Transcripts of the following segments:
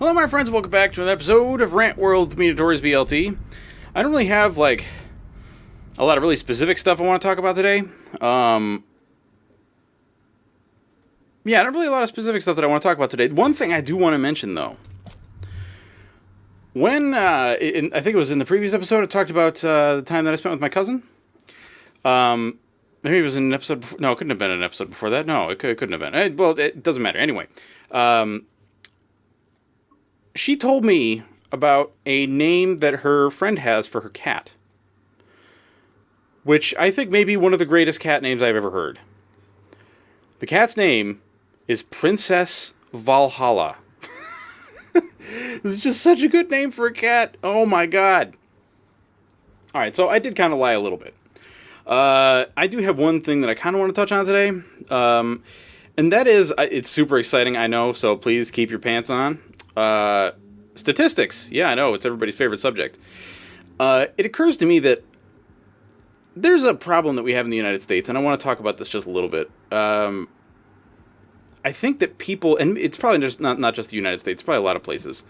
Hello, my friends. Welcome back to another episode of Rant World with me, Notorious BLT. I don't really have, a lot of really specific stuff I want to talk about today. I don't really have a lot of specific stuff that I want to talk about today. One thing I do want to mention, though. I think it was in the previous episode, I talked about the time that I spent with my cousin. Maybe it was in an episode before. No, it couldn't have been an episode before that. No, it couldn't have been. It doesn't matter. Anyway, she told me about a name that her friend has for her cat, which I think may be one of the greatest cat names I've ever heard. The cat's name is Princess Valhalla. This is just such a good name for a cat. Oh my god. Alright, so I did kind of lie a little bit. I do have one thing that I kind of want to touch on today. And that is, it's super exciting, I know, so please keep your pants on. Statistics. Yeah, I know, it's everybody's favorite subject. It occurs to me that there's a problem that we have in the United States, and I want to talk about this just a little bit. I think that people, and it's probably just not just the United States, it's probably a lot of places,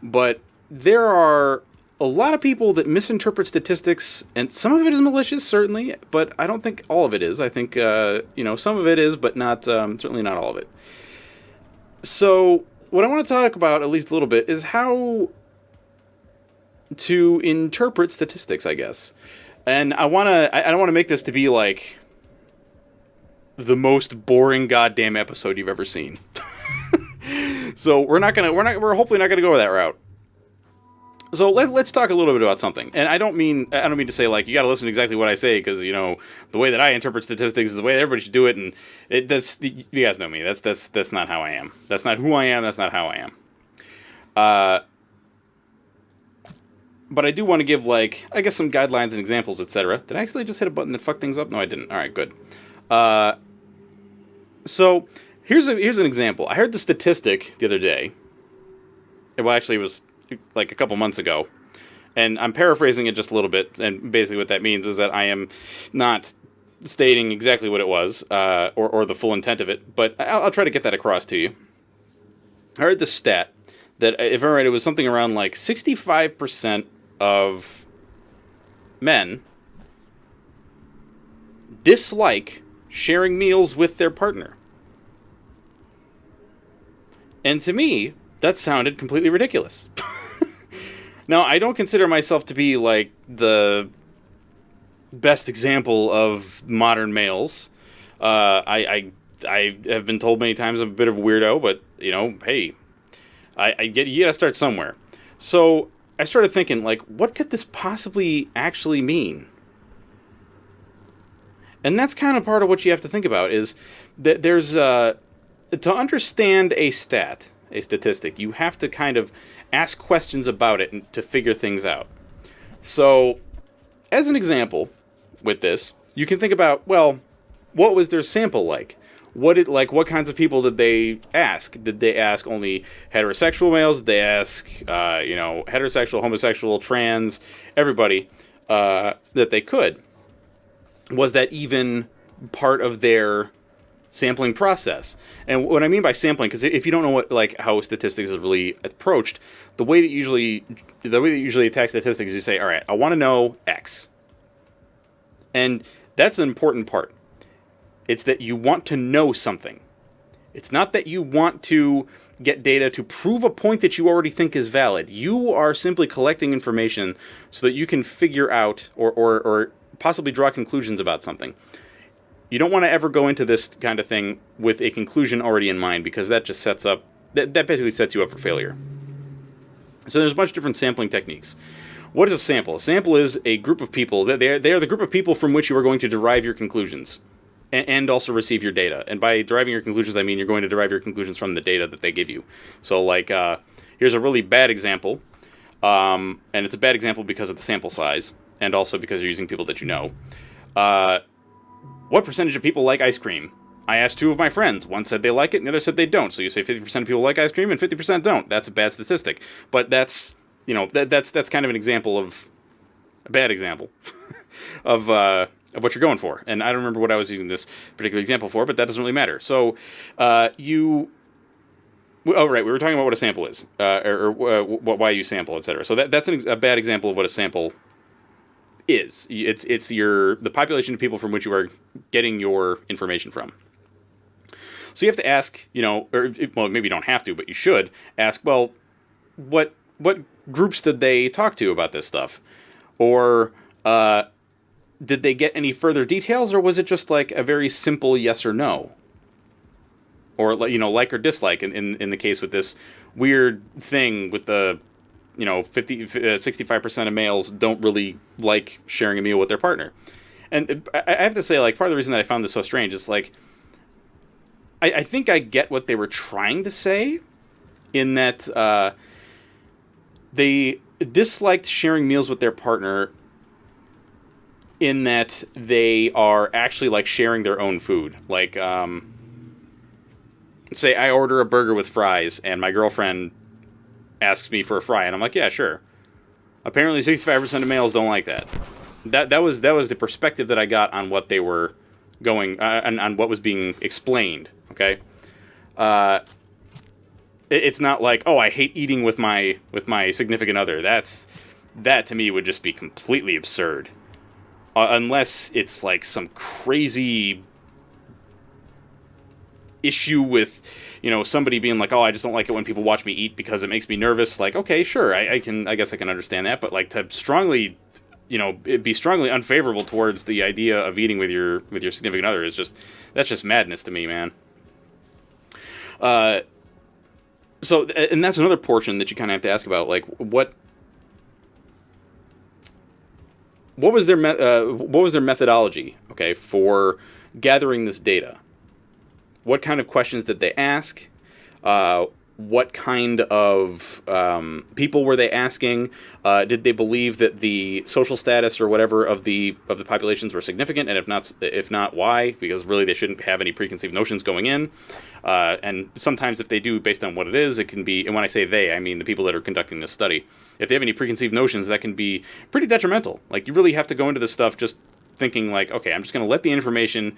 but there are a lot of people that misinterpret statistics, and some of it is malicious, certainly, but I don't think all of it is. I think, some of it is, but not certainly not all of it. So, what I want to talk about, at least a little bit, is how to interpret statistics, I guess. And I don't want to make this to be like the most boring goddamn episode you've ever seen. So we're hopefully not gonna go that route. So let's talk a little bit about something. And I don't mean to say like you got to listen to exactly what I say, because the way that I interpret statistics is the way that everybody should do it, and you guys know me. That's not how I am. That's not who I am. That's not how I am. But I do want to give some guidelines and examples, etc. Did I actually just hit a button that fucked things up? No, I didn't. All right, good. So here's an example. I heard the statistic the other day. Well, actually, it was like a couple months ago, and I'm paraphrasing it just a little bit. And basically, what that means is that I am not stating exactly what it was, or the full intent of it. But I'll try to get that across to you. I heard the stat that, if I'm right, it was something around 65% of men dislike sharing meals with their partner. And to me, that sounded completely ridiculous. Now, I don't consider myself to be the best example of modern males. I have been told many times I'm a bit of a weirdo, but hey, you gotta start somewhere. So I started thinking, what could this possibly actually mean? And that's kind of part of what you have to think about, is that there's, to understand a statistic, you have to kind of ask questions about it and to figure things out. So, as an example with this, you can think about, well, what was their sample like? What kinds of people did they ask? Did they ask only heterosexual males? Did they ask, heterosexual, homosexual, trans, everybody that they could? Was that even part of their sampling process? And what I mean by sampling, because if you don't know how statistics is really approached, the way that you usually attack statistics is you say, all right, I want to know X. And that's an important part. It's that you want to know something. It's not that you want to get data to prove a point that you already think is valid. You are simply collecting information so that you can figure out or possibly draw conclusions about something. You don't want to ever go into this kind of thing with a conclusion already in mind, because that just that basically sets you up for failure. So there's a bunch of different sampling techniques. What is a sample? A sample is a group of people. They are the group of people from which you are going to derive your conclusions and also receive your data. And by deriving your conclusions, I mean you're going to derive your conclusions from the data that they give you. So here's a really bad example. And it's a bad example because of the sample size, and also because you're using people that you know. What percentage of people like ice cream? I asked two of my friends. One said they like it, and the other said they don't. So you say 50% of people like ice cream and 50% don't. That's a bad statistic. But that's kind of an example of a bad example of what you're going for. And I don't remember what I was using this particular example for, but that doesn't really matter. So you Oh, right. We were talking about what a sample is, why you sample, etc. So that's a bad example of what a sample is. It's the population of people from which you are getting your information from. So you have to ask, or well, maybe you don't have to, but you should ask. Well, what groups did they talk to about this stuff, or did they get any further details, or was it just like a very simple yes or no? Or like or dislike in the case with this weird thing with the 65% of males don't really like sharing a meal with their partner. And I have to say, like, part of the reason that I found this so strange is like I think I get what they were trying to say in that they disliked sharing meals with their partner in that they are actually like sharing their own food. Like say I order a burger with fries and my girlfriend asks me for a fry and I'm like, yeah, sure. Apparently 65% of males don't like that. That was the perspective that I got on what they were going on what was being explained, okay? It's not like, oh, I hate eating with my significant other. That to me would just be completely absurd. Unless it's like some crazy issue with somebody being like, oh, I just don't like it when people watch me eat because it makes me nervous. Like, okay, sure, I guess I can understand that, but like to strongly it'd be strongly unfavorable towards the idea of eating with your significant other that's just madness to me, man. So and that's another portion that you kind of have to ask about, like what was their methodology, okay, for gathering this data. What kind of questions did they ask? What kind of people were they asking? Did they believe that the social status or whatever of the populations were significant? And if not, why? Because really they shouldn't have any preconceived notions going in. And sometimes if they do, based on what it is, it can be. And when I say they, I mean the people that are conducting this study. If they have any preconceived notions, that can be pretty detrimental. Like you really have to go into this stuff just thinking like, okay, I'm just going to let the information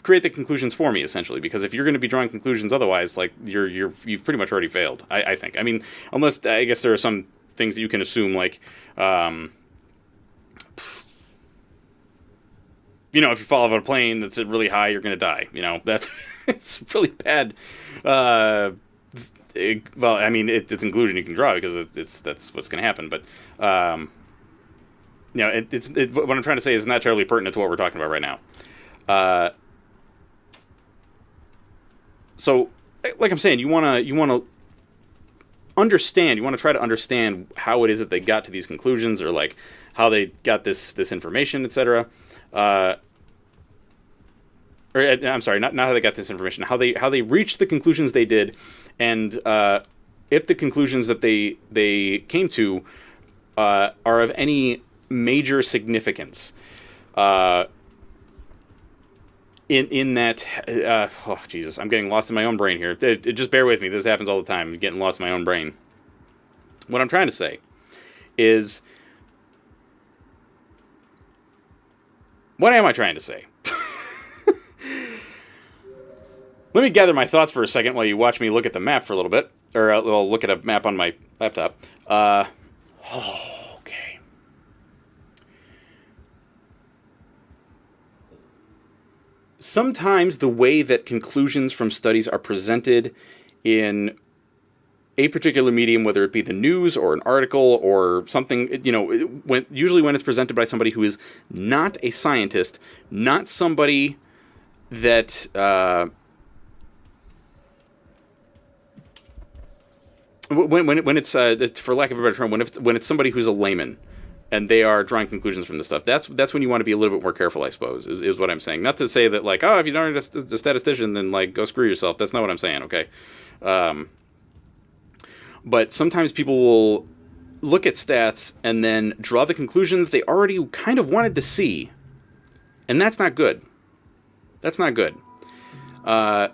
create the conclusions for me, essentially, because if you're going to be drawing conclusions otherwise, like you've pretty much already failed. I think. I mean, unless I guess there are some things that you can assume, like if you fall out of a plane that's really high, you're going to die. That's it's really bad. Well, I mean, it's a conclusion you can draw because that's what's going to happen. But what I'm trying to say is not terribly pertinent to what we're talking about right now. So, like I'm saying, you want to understand. You want to try to understand how it is that they got to these conclusions, or like how they got this information, etc. Or I'm sorry, not how they got this information. How they reached the conclusions they did, and if the conclusions that they came to are of any major significance. In that, oh Jesus, I'm getting lost in my own brain here. Just bear with me. This happens all the time. I'm getting lost in my own brain. What I'm trying to say is, what am I trying to say? Let me gather my thoughts for a second while you watch me look at the map for a little bit, or I'll look at a map on my laptop. Okay. Sometimes the way that conclusions from studies are presented in a particular medium, whether it be the news or an article or something, usually when it's presented by somebody who is not a scientist, not somebody that when it's for lack of a better term, when it's somebody who's a layman and they are drawing conclusions from this stuff, that's when you want to be a little bit more careful, I suppose, is what I'm saying. Not to say that, like, oh, if you aren't a statistician, then, like, go screw yourself. That's not what I'm saying, okay? But sometimes people will look at stats and then draw the conclusion that they already kind of wanted to see. And that's not good. That's not good. An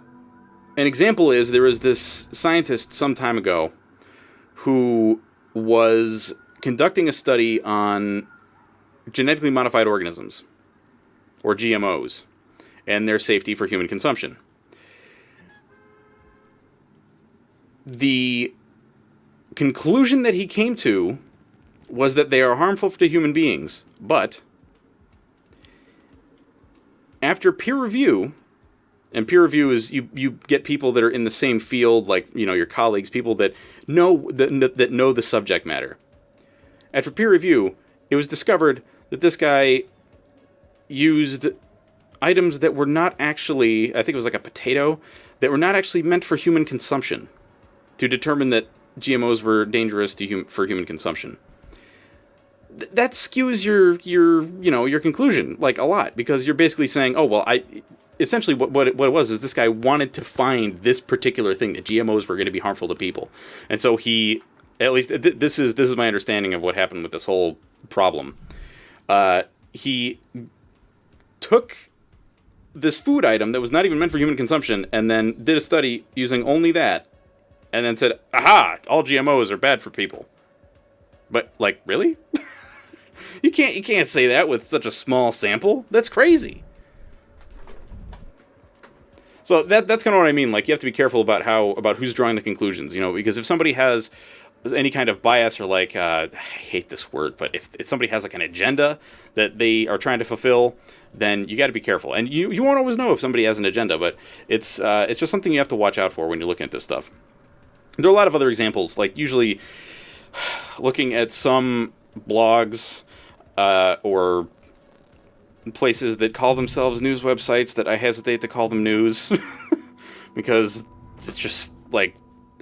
example is there was this scientist some time ago who was conducting a study on genetically modified organisms, or GMOs, and their safety for human consumption. the conclusion that he came to was that they are harmful to human beings, but after peer review, and peer review is you get people that are in the same field, like, you know, your colleagues, people that know that know the subject matter. After peer review, it was discovered that this guy used items that were not actually, I think it was like a potato, that were not actually meant for human consumption, to determine that GMOs were dangerous for human consumption. That skews your conclusion like a lot, because you're basically saying, oh well, essentially what it was is this guy wanted to find this particular thing, that GMOs were going to be harmful to people, and so he, at least this is my understanding of what happened with this whole problem. He took this food item that was not even meant for human consumption, and then did a study using only that, and then said, aha, all GMOs are bad for people. But, like, really? You can't say that with such a small sample. That's crazy. So that's kind of what I mean. Like, you have to be careful about who's drawing the conclusions, you know, because if somebody has any kind of bias, or like, I hate this word, but if somebody has like an agenda that they are trying to fulfill, then you got to be careful. And you won't always know if somebody has an agenda, but it's just something you have to watch out for when you're looking at this stuff. There are a lot of other examples, like usually looking at some blogs or places that call themselves news websites that I hesitate to call them news because it's just like,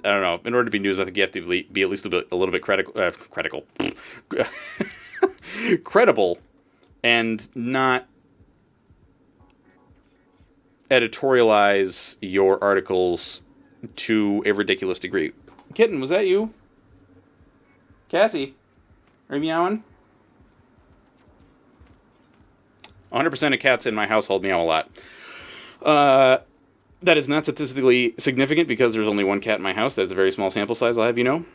I don't know. In order to be news, I think you have to be at least a little bit credible, and not editorialize your articles to a ridiculous degree. Kitten, was that you? Kathy, are you meowing? 100% of cats in my household meow a lot. That is not statistically significant because there's only one cat in my house. That's a very small sample size, I'll have you know.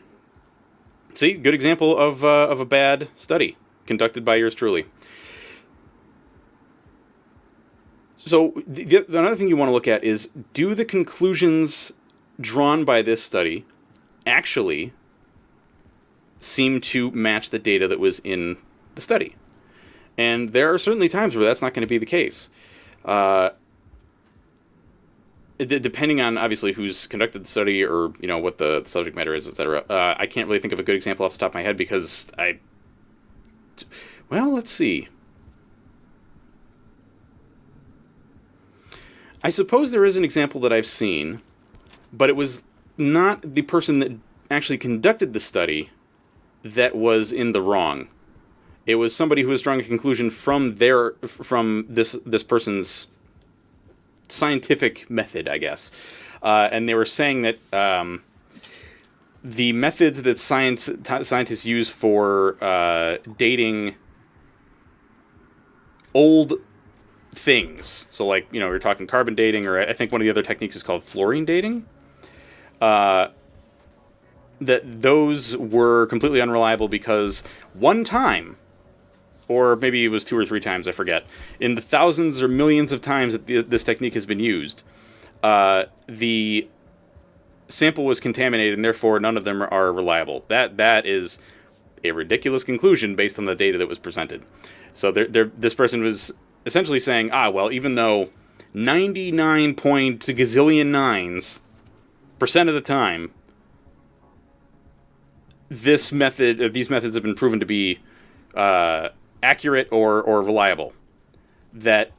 See, good example of a bad study conducted by yours truly. So another thing you want to look at is, do the conclusions drawn by this study actually seem to match the data that was in the study? And there are certainly times where that's not going to be the case. Depending on, obviously, who's conducted the study, or, you know, what the subject matter is, etc. I can't really think of a good example off the top of my head because well, let's see. I suppose there is an example that I've seen, but it was not the person that actually conducted the study that was in the wrong. It was somebody who was drawing a conclusion from this person's scientific method, I guess. And they were saying that the methods that scientists use for dating old things, so like, you know, we're talking carbon dating, or I think one of the other techniques is called fluorine dating, that those were completely unreliable because one time, or maybe it was 2 or 3 times, I forget, in the thousands or millions of times that this technique has been used, the sample was contaminated, and therefore none of them are reliable. That is a ridiculous conclusion based on the data that was presented. So this person was essentially saying, well, even though 99.9% of the time these methods have been proven to be accurate or reliable, that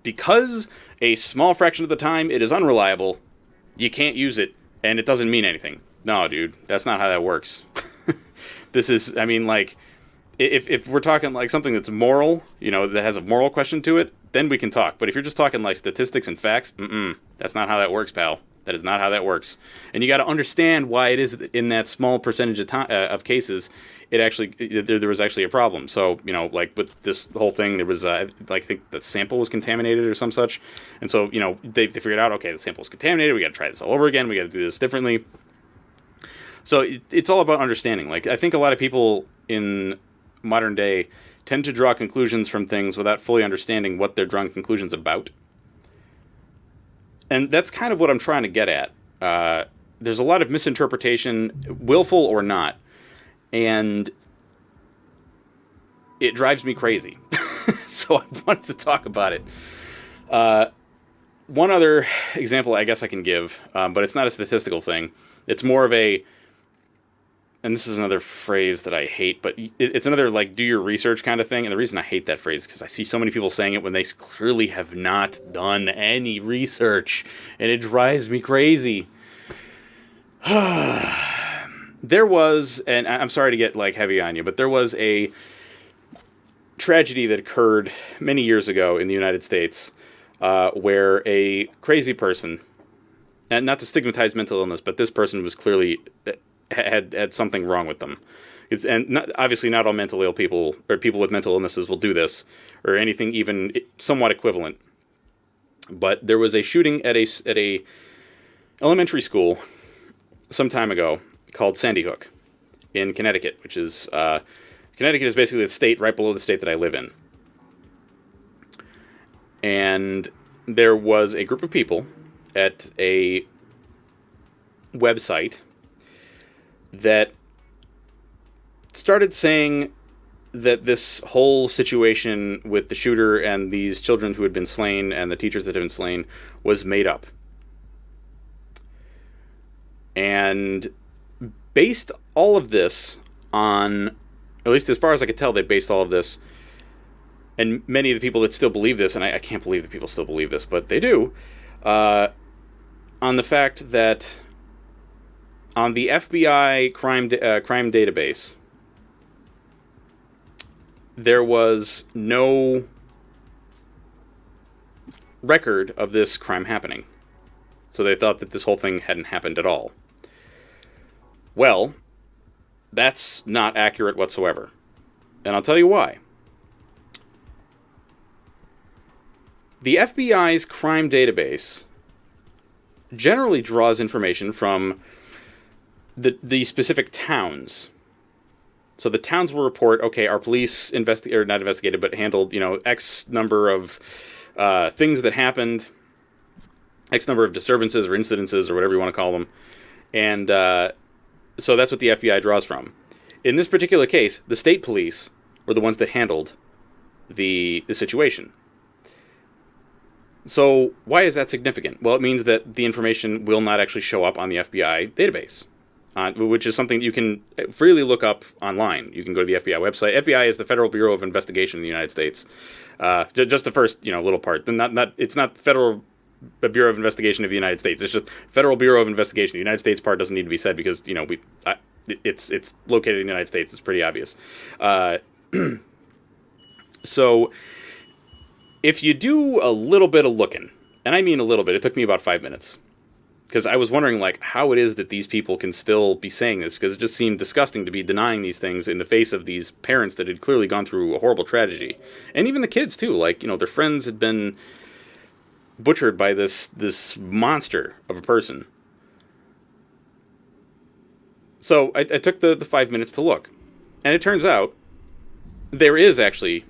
because a small fraction of the time it is unreliable, you can't use it, and it doesn't mean anything. No, dude, that's not how that works. This is, I mean, like, if we're talking like something that's moral, you know, that has a moral question to it, then we can talk. But if you're just talking like statistics and facts, that's not how that works, pal. That is not how that works. And you got to understand why it is in that small percentage of cases, there was actually a problem. So, you know, like with this whole thing, there was, I think the sample was contaminated or some such. And so, you know, they figured out, okay, the sample was contaminated. We got to try this all over again. We got to do this differently. So it's all about understanding. Like, I think a lot of people in modern day tend to draw conclusions from things without fully understanding what they're drawing conclusions about. And that's kind of what I'm trying to get at. there's a lot of misinterpretation, willful or not, and it drives me crazy. So I wanted to talk about it. One other example I guess I can give, but it's not a statistical thing. It's more of a, and this is another phrase that I hate, but it's another, like, do your research kind of thing. And the reason I hate that phrase is because I see so many people saying it when they clearly have not done any research, and it drives me crazy. There was, and I'm sorry to get, like, heavy on you, but there was a tragedy that occurred many years ago in the United States, where a crazy person, and not to stigmatize mental illness, but this person was clearly had something wrong with them. Obviously not all mental ill people or people with mental illnesses will do this, or anything even somewhat equivalent. But there was a shooting at a elementary school some time ago called Sandy Hook in Connecticut, which is Connecticut is basically the state right below the state that I live in. And there was a group of people at a website that started saying that this whole situation with the shooter and these children who had been slain and the teachers that had been slain was made up. And based all of this on, at least as far as I could tell, they based all of this, and many of the people that still believe this, and I can't believe that people still believe this, but they do, on the fact that on the FBI crime database, there was no record of this crime happening. So they thought that this whole thing hadn't happened at all. Well, that's not accurate whatsoever. And I'll tell you why. The FBI's crime database generally draws information from the specific towns. So the towns will report, okay, our police not investigated, but handled, X number of things that happened, X number of disturbances or incidences or whatever you want to call them. And so that's what the FBI draws from. In this particular case, the state police were the ones that handled the situation. So why is that significant? Well, it means that the information will not actually show up on the FBI database, which is something that you can freely look up online. You can go to the FBI website. FBI is the Federal Bureau of Investigation in the United States. Just the first, little part. It's not Federal Bureau of Investigation of the United States. It's just Federal Bureau of Investigation. The United States part doesn't need to be said because it's located in the United States. It's pretty obvious. So if you do a little bit of looking, and I mean a little bit, it took me about 5 minutes, because I was wondering how it is that these people can still be saying this, because it just seemed disgusting to be denying these things in the face of these parents that had clearly gone through a horrible tragedy. And even the kids too, their friends had been butchered by this monster of a person. So I took the 5 minutes to look, and it turns out there is actually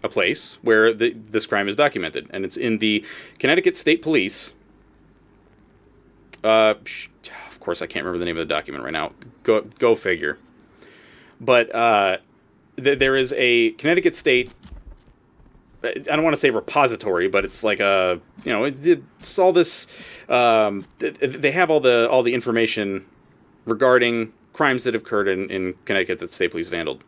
a place where this crime is documented, and it's in the Connecticut State Police. Of course, I can't remember the name of the document right now. Go figure. But there is a Connecticut State. I don't want to say repository, but it's like it's all this. They have all the information regarding crimes that have occurred in Connecticut that the state police have handled.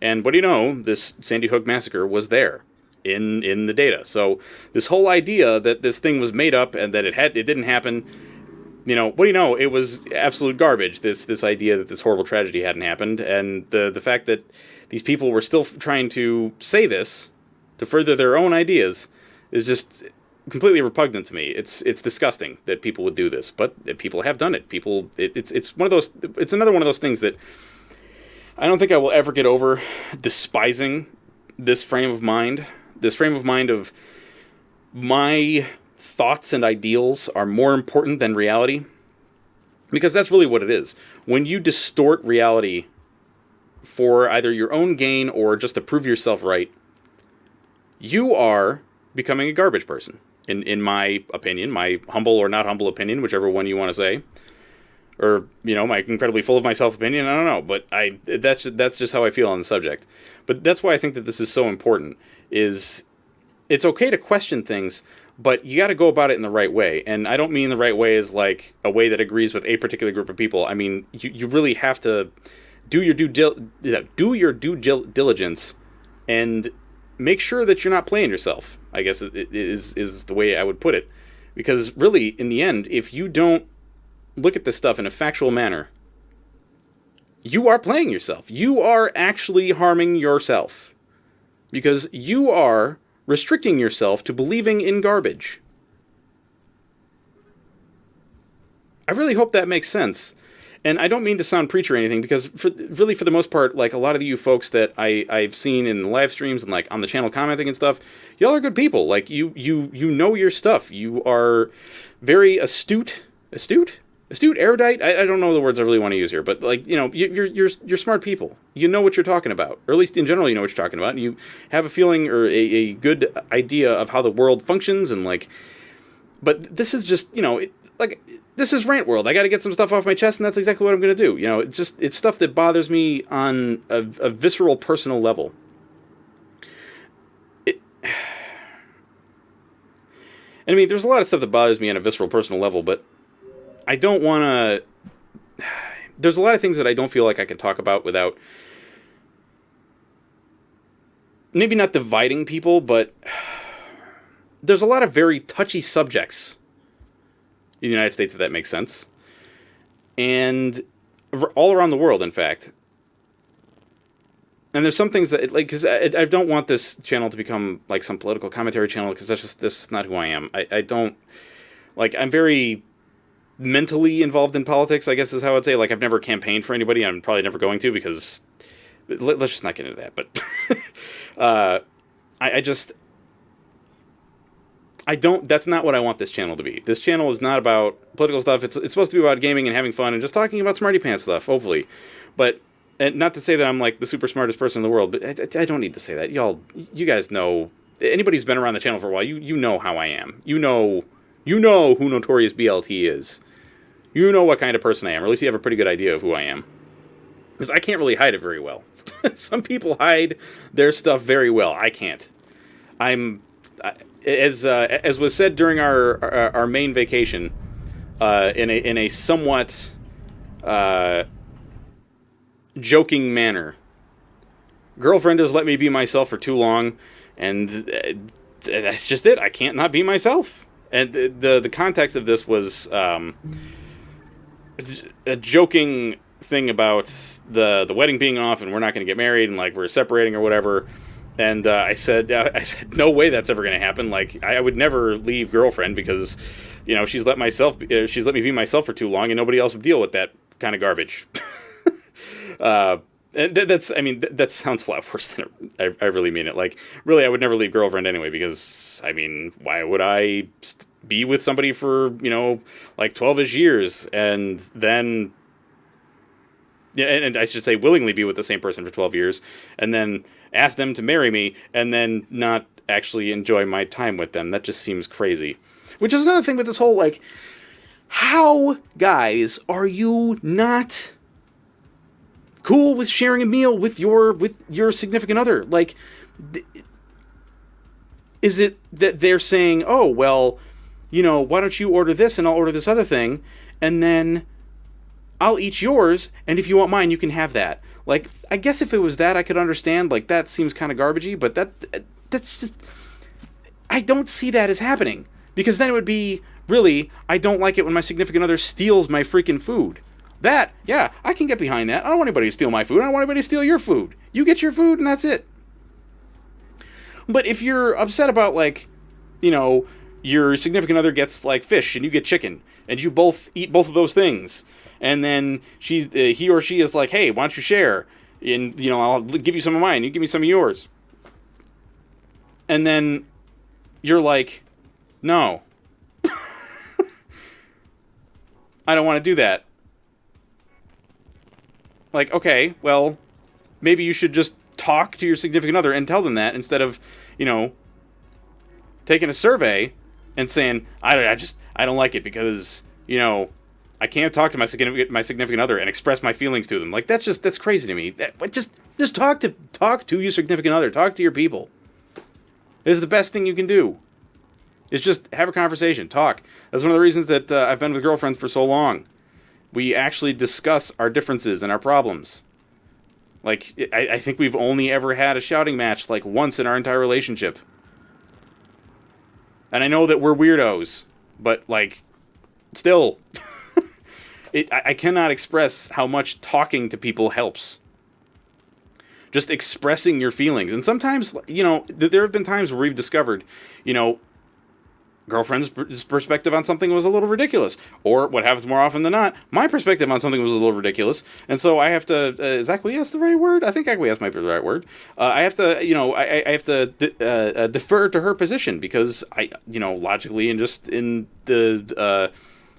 And what do you know? This Sandy Hook massacre was there in the data. So this whole idea that this thing was made up and that it didn't happen, what do you know? It was absolute garbage. This idea that this horrible tragedy hadn't happened, and the fact that these people were still trying to say this to further their own ideas is just completely repugnant to me. It's disgusting that people would do this, but people have done it. It's one of those. It's another one of those things that I don't think I will ever get over, despising this frame of mind. This frame of mind of my thoughts and ideals are more important than reality. Because that's really what it is. When you distort reality for either your own gain or just to prove yourself right, you are becoming a garbage person. In my opinion, my humble or not humble opinion, whichever one you want to say. or am I incredibly full of my self opinion? I don't know, but that's just how I feel on the subject. But that's why I think that this is so important. Is it's okay to question things, but you got to go about it in the right way. And I don't mean the right way as like a way that agrees with a particular group of people. I mean you really have to do your due diligence and make sure that you're not playing yourself. I guess is the way I would put it. Because really, in the end, if you don't look at this stuff in a factual manner, you are playing yourself. You are actually harming yourself. Because you are restricting yourself to believing in garbage. I really hope that makes sense. And I don't mean to sound preachy or anything, because for the most part, like a lot of you folks that I've seen in the live streams and like on the channel commenting and stuff, y'all are good people. Like you know your stuff. You are very astute, erudite. I don't know the words I really want to use here, but like you're smart people. You know what you're talking about, or at least in general, you know what you're talking about. And you have a feeling or a good idea of how the world functions, and like. But this is just this is Rant World. I got to get some stuff off my chest, and that's exactly what I'm going to do. It's stuff that bothers me on a visceral, personal level. And I mean, there's a lot of stuff that bothers me on a visceral, personal level, but I don't want to... There's a lot of things that I don't feel like I can talk about without... Maybe not dividing people, but... There's a lot of very touchy subjects in the United States, if that makes sense. And all around the world, in fact. And there's some things that, because I don't want this channel to become like some political commentary channel, because this is not who I am. I don't, I'm very mentally involved in politics, I guess is how I'd say. Like, I've never campaigned for anybody. I'm probably never going to, because, let's just not get into that. But, I don't, that's not what I want this channel to be. This channel is not about political stuff. It's supposed to be about gaming and having fun and just talking about smarty pants stuff, hopefully. But, and not to say that I'm like the super smartest person in the world, but I don't need to say that. You guys know, anybody who's been around the channel for a while, you know how I am. You know who Notorious BLT is. You know what kind of person I am, or at least you have a pretty good idea of who I am. Because I can't really hide it very well. Some people hide their stuff very well. I can't. As was said during our main vacation, in a somewhat joking manner, girlfriend has let me be myself for too long, and that's just it. I can't not be myself. And the context of this was a joking thing about the wedding being off, and we're not going to get married, and like we're separating or whatever. And I said, no way that's ever going to happen. Like, I would never leave girlfriend because, she's let me be myself for too long, and nobody else would deal with that kind of garbage. And that sounds a lot worse than I really mean it. Like, really, I would never leave girlfriend anyway, because, I mean, why would I be with somebody for, 12-ish years, and then... Yeah, and I should say willingly be with the same person for 12 years, and then ask them to marry me, and then not actually enjoy my time with them. That just seems crazy. Which is another thing with this whole, how, guys, are you not cool with sharing a meal with your significant other? Like, is it that they're saying, oh, well, why don't you order this and I'll order this other thing, and then... I'll eat yours, and if you want mine, you can have that. Like, I guess if it was that, I could understand. Like, that seems kind of garbagey, but that's just... I don't see that as happening. Because then it would be, really, I don't like it when my significant other steals my freaking food. That, yeah, I can get behind that. I don't want anybody to steal my food. I don't want anybody to steal your food. You get your food, and that's it. But if you're upset about, your significant other gets, fish, and you get chicken, and you both eat both of those things... And then he or she is like, hey, why don't you share? And, I'll give you some of mine. You give me some of yours. And then you're like, no. I don't want to do that. Like, okay, well, maybe you should just talk to your significant other and tell them that instead of, taking a survey and saying, I don't like it because, I can't talk to my significant other and express my feelings to them. Like, that's crazy to me. Just talk to your significant other. Talk to your people. This is the best thing you can do. Is just have a conversation. Talk. That's one of the reasons that I've been with girlfriends for so long. We actually discuss our differences and our problems. Like, I think we've only ever had a shouting match, like, once in our entire relationship. And I know that we're weirdos, but, like, still, I cannot express how much talking to people helps. Just expressing your feelings. And sometimes, you know, there have been times where we've discovered, you know, girlfriend's perspective on something was a little ridiculous. Or, what happens more often than not, my perspective on something was a little ridiculous. And so I have to, is acquiesce the right word? I think acquiesce might be the right word. I have to, you know, I have to defer to her position because I, you know, logically and just in the,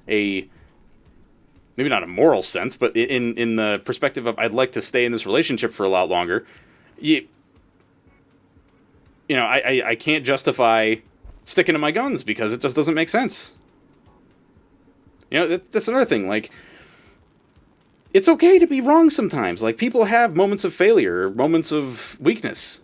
maybe not a moral sense, but in the perspective of I'd like to stay in this relationship for a lot longer, you know, I can't justify sticking to my guns because it just doesn't make sense. You know, that's another thing. Like, it's okay to be wrong sometimes. Like, people have moments of failure, or moments of weakness,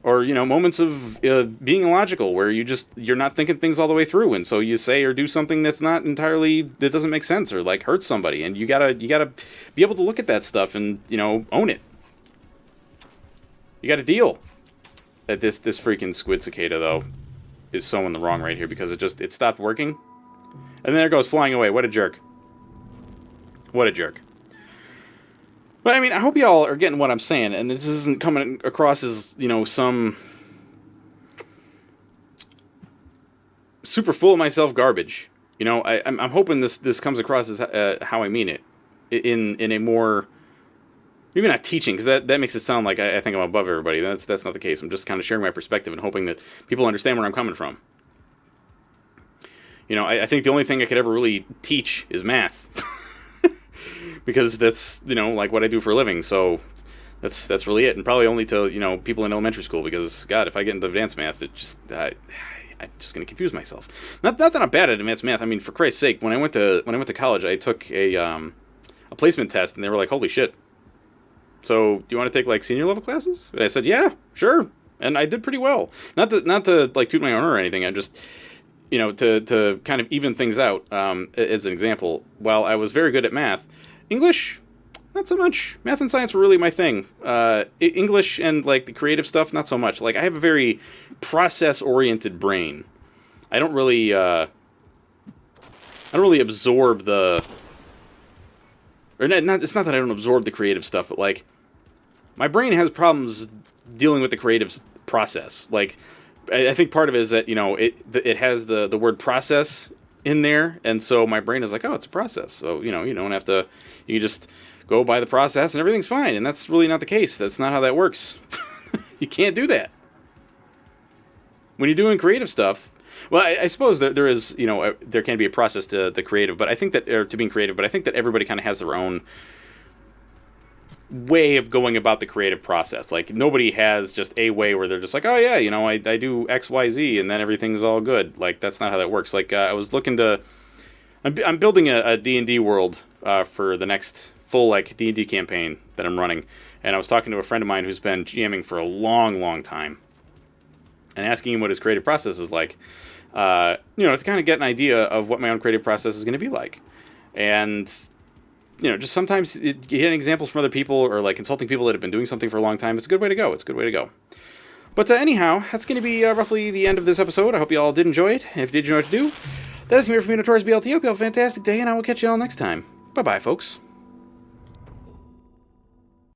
or, you know, moments of being illogical where you're not thinking things all the way through, and so you say or do something that's not entirely, that doesn't make sense, or like hurts somebody, and you gotta be able to look at that stuff and, you know, own it. You gotta deal. That this freaking squid cicada though is so in the wrong right here because it stopped working. And there it goes, flying away. What a jerk. What a jerk. But, I mean, I hope y'all are getting what I'm saying, and this isn't coming across as, you know, some super full of myself garbage. You know, I'm hoping this comes across as how I mean it. In a more... Maybe not teaching, because that makes it sound like I think I'm above everybody. That's not the case. I'm just kind of sharing my perspective and hoping that people understand where I'm coming from. You know, I think the only thing I could ever really teach is math. Because that's, you know, like what I do for a living. So that's really it. And probably only to, you know, people in elementary school. Because, God, if I get into advanced math, I'm just going to confuse myself. Not that I'm bad at advanced math. I mean, for Christ's sake, when I went to college, I took a placement test, and they were like, holy shit. So, do you want to take, like, senior level classes? And I said, yeah, sure. And I did pretty well. Not to like, toot my own horn or anything. I just, you know, to kind of even things out, as an example, while I was very good at math, English, not so much. Math and science were really my thing. English and, like, the creative stuff, not so much. Like, I have a very process-oriented brain. I don't really absorb the... Or not, it's not that I don't absorb the creative stuff, but, like, my brain has problems dealing with the creative process. Like, I think part of it is that, you know, it has the word process in there, and so my brain is like, oh, it's a process. So, you know, you don't have to, you can just go by the process and everything's fine. And that's really not the case. That's not how that works. You can't do that. When you're doing creative stuff, well, I suppose that there is, you know, there can be a process to the creative, but I think that, or to being creative, but I think that everybody kind of has their own way of going about the creative process. Like, nobody has just a way where they're just like, oh yeah, you know, I do X, Y, Z, and then everything's all good. Like, that's not how that works. Like, I was looking to, I'm building a D&D world for the next full, like, D&D campaign that I'm running, and I was talking to a friend of mine who's been GMing for a long, long time, and asking him what his creative process is like, you know, to kind of get an idea of what my own creative process is going to be like. And, you know, just sometimes getting examples from other people or, like, consulting people that have been doing something for a long time, it's a good way to go. It's a good way to go. But anyhow, that's going to be roughly the end of this episode. I hope you all did enjoy it. And if you did, you know what to do. That is me from Notorious BLT. Hope you all have a fantastic day, and I will catch you all next time. Bye-bye, folks.